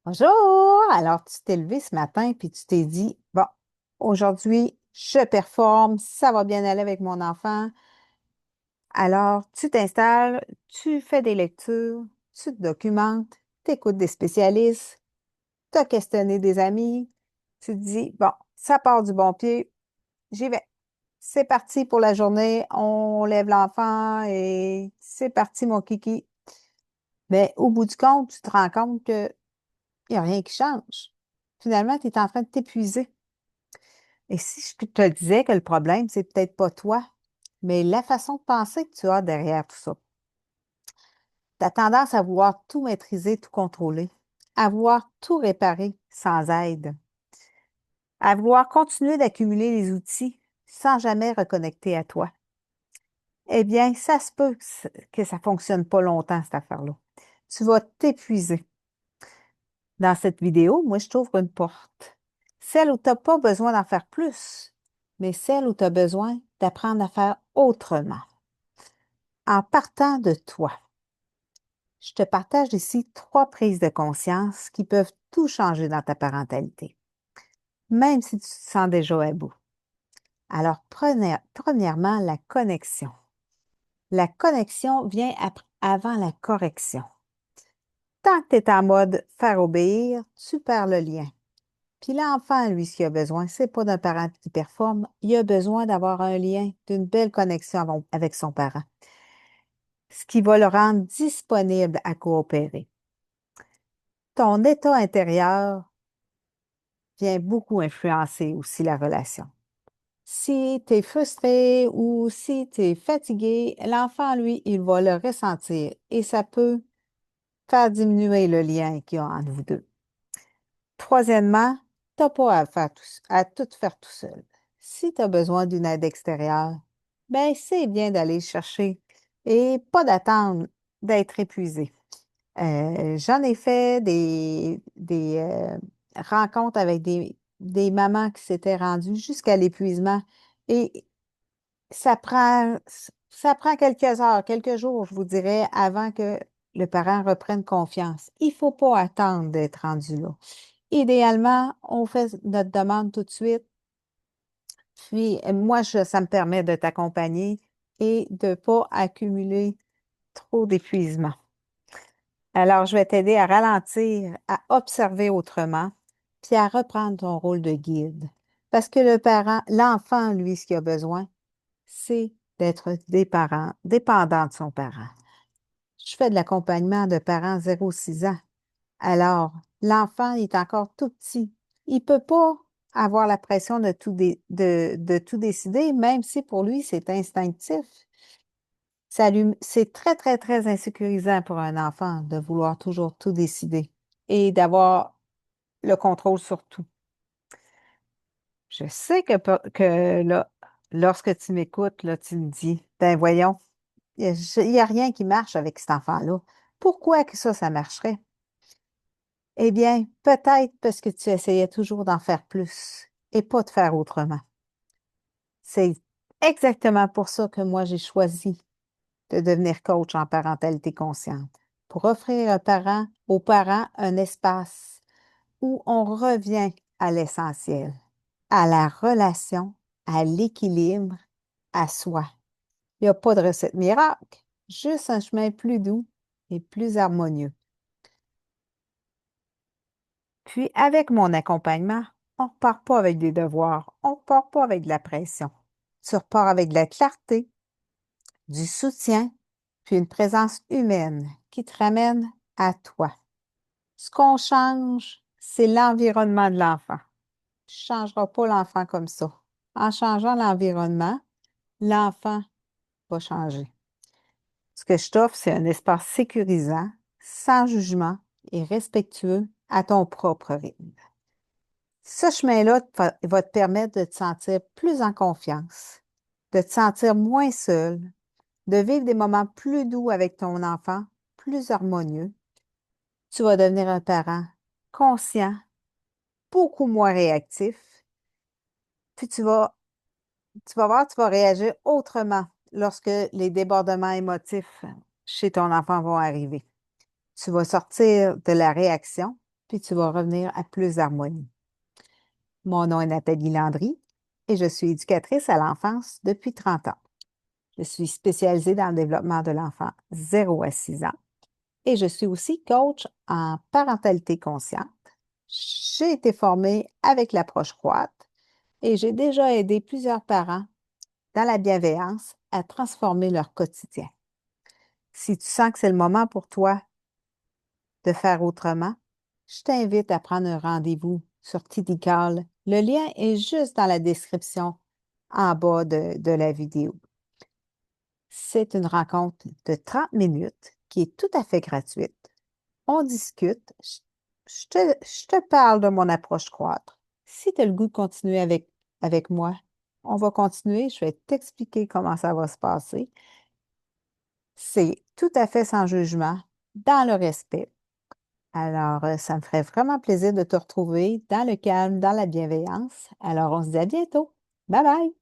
Bonjour! Alors, tu t'es levé ce matin puis tu t'es dit, bon, aujourd'hui, je performe, ça va bien aller avec mon enfant. Alors, tu t'installes, tu fais des lectures, tu te documentes, tu écoutes des spécialistes, tu as questionné des amis, tu te dis, bon, ça part du bon pied, j'y vais. C'est parti pour la journée, on lève l'enfant et c'est parti, mon kiki. Mais au bout du compte, tu te rends compte qu'il n'y a rien qui change. Finalement, tu es en train de t'épuiser. Et si je te disais que le problème, c'est peut-être pas toi, mais la façon de penser que tu as derrière tout ça. Tu as tendance à vouloir tout maîtriser, tout contrôler, à vouloir tout réparer sans aide, à vouloir continuer d'accumuler les outils sans jamais reconnecter à toi. Eh bien, ça se peut que ça ne fonctionne pas longtemps, cette affaire-là. Tu vas t'épuiser. Dans cette vidéo, moi, je t'ouvre une porte. Celle où tu n'as pas besoin d'en faire plus, mais celle où tu as besoin d'apprendre à faire autrement. En partant de toi, je te partage ici 3 prises de conscience qui peuvent tout changer dans ta parentalité, même si tu te sens déjà à bout. Alors, premièrement, la connexion. La connexion vient avant la correction. Tant que tu es en mode faire obéir, tu perds le lien. Puis l'enfant, lui, ce qu'il a besoin, c'est pas d'un parent qui performe, il a besoin d'avoir un lien, d'une belle connexion avec son parent, ce qui va le rendre disponible à coopérer. Ton état intérieur vient beaucoup influencer aussi la relation. Si tu es frustré ou si tu es fatigué, l'enfant, lui, il va le ressentir et ça peut faire diminuer le lien qu'il y a entre vous deux. Troisièmement, tu n'as pas à tout faire tout seul. Si tu as besoin d'une aide extérieure, ben c'est bien d'aller chercher et pas d'attendre d'être épuisé. J'en ai fait des rencontres avec des mamans qui s'étaient rendues jusqu'à l'épuisement et ça prend quelques heures, quelques jours, je vous dirais, avant que le parent reprenne confiance. Il ne faut pas attendre d'être rendu là. Idéalement, on fait notre demande tout de suite. Puis, moi, ça me permet de t'accompagner et de ne pas accumuler trop d'épuisement. Alors, je vais t'aider à ralentir, à observer autrement, puis à reprendre ton rôle de guide. Parce que l'enfant, lui, ce qu'il a besoin, c'est d'être dépendant de son parent. Je fais de l'accompagnement de parents 0-6 ans. Alors, l'enfant est encore tout petit. Il ne peut pas avoir la pression de tout décider, même si pour lui, c'est instinctif. C'est très, très, très insécurisant pour un enfant de vouloir toujours tout décider et d'avoir le contrôle sur tout. Je sais que là, lorsque tu m'écoutes, là, tu me dis, ben voyons, il n'y a rien qui marche avec cet enfant-là. Pourquoi que ça marcherait? Eh bien, peut-être parce que tu essayais toujours d'en faire plus et pas de faire autrement. C'est exactement pour ça que moi, j'ai choisi de devenir coach en parentalité consciente, pour offrir aux parents un espace où on revient à l'essentiel, à la relation, à l'équilibre, à soi. Il n'y a pas de recette miracle, juste un chemin plus doux et plus harmonieux. Puis, avec mon accompagnement, on ne repart pas avec des devoirs, on ne repart pas avec de la pression. Tu repars avec de la clarté, du soutien, puis une présence humaine qui te ramène à toi. Ce qu'on change, c'est l'environnement de l'enfant. Tu ne changeras pas l'enfant comme ça. En changeant l'environnement, l'enfant va changer. Ce que je t'offre, c'est un espace sécurisant, sans jugement et respectueux à ton propre rythme. Ce chemin-là va te permettre de te sentir plus en confiance, de te sentir moins seul, de vivre des moments plus doux avec ton enfant, plus harmonieux. Tu vas devenir un parent conscient, beaucoup moins réactif, puis tu vas voir, tu vas réagir autrement lorsque les débordements émotifs chez ton enfant vont arriver. Tu vas sortir de la réaction, puis tu vas revenir à plus d'harmonie. Mon nom est Nathalie Landry et je suis éducatrice à l'enfance depuis 30 ans. Je suis spécialisée dans le développement de l'enfant 0 à 6 ans et je suis aussi coach en parentalité consciente. J'ai été formée avec l'approche croate et j'ai déjà aidé plusieurs parents dans la bienveillance à transformer leur quotidien. Si tu sens que c'est le moment pour toi de faire autrement, je t'invite à prendre un rendez-vous sur Tidical. Le lien est juste dans la description en bas de la vidéo. C'est une rencontre de 30 minutes qui est tout à fait gratuite. On discute, je te parle de mon approche croître. Si tu as le goût de continuer avec moi, on va continuer, je vais t'expliquer comment ça va se passer. C'est tout à fait sans jugement, dans le respect. Alors, ça me ferait vraiment plaisir de te retrouver dans le calme, dans la bienveillance. Alors, on se dit à bientôt. Bye bye!